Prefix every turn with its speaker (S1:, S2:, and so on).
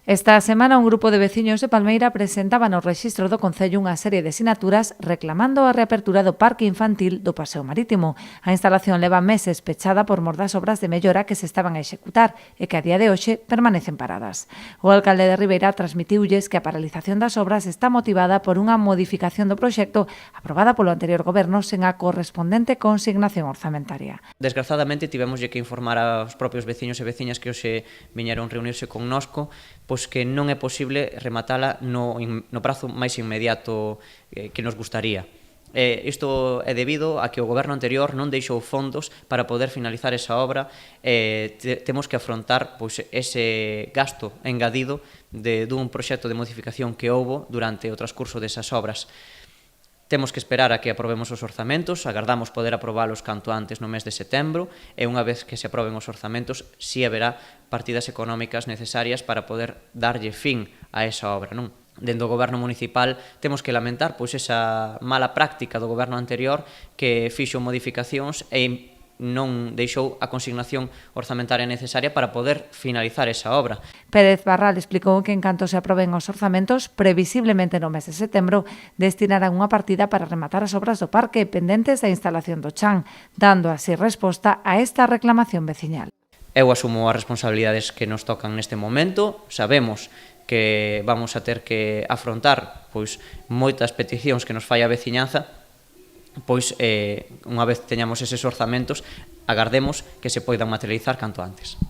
S1: Esta semana un grupo de veciños de Palmeira presentaba no rexistro do Concello unha serie de sinaturas reclamando a reapertura do parque infantil do Paseo Marítimo. A instalación leva meses pechada por mor das obras de mellora que se estaban a executar e que a día de hoxe permanecen paradas. O alcalde de Ribeira transmitiulles que a paralización das obras está motivada por unha modificación do proxecto aprobada polo anterior goberno sen a correspondente consignación orzamentaria.
S2: Desgrazadamente tivemoslle que informar aos propios veciños e veciñas que hoxe viñeron reunirse connosco pois que non é posible rematala no prazo máis inmediato que nos gustaría. Isto é debido a que o goberno anterior non deixou fondos para poder finalizar esa obra e temos que afrontar pois, ese gasto engadido dun proxecto de modificación que houbo durante o transcurso desas obras. Temos que esperar a que aprobemos os orzamentos, agardamos poder aprobalos canto antes no mes de setembro e unha vez que se aproben os orzamentos, si haberá partidas económicas necesarias para poder darlle fin a esa obra, non? Dende o goberno municipal temos que lamentar pois esa mala práctica do goberno anterior que fixo modificacións e non deixou a consignación orzamentaria necesaria para poder finalizar esa obra.
S1: Pérez Barral explicou que en canto se aproben os orzamentos, previsiblemente no mes de setembro, destinarán unha partida para rematar as obras do parque pendentes da instalación do chan, dando así resposta a esta reclamación veciñal.
S2: Eu asumo as responsabilidades que nos tocan neste momento, sabemos que vamos a ter que afrontar pois moitas peticións que nos fai a veciñanza, pois unha vez teñamos eses orzamentos, agardemos que se poidan materializar canto antes.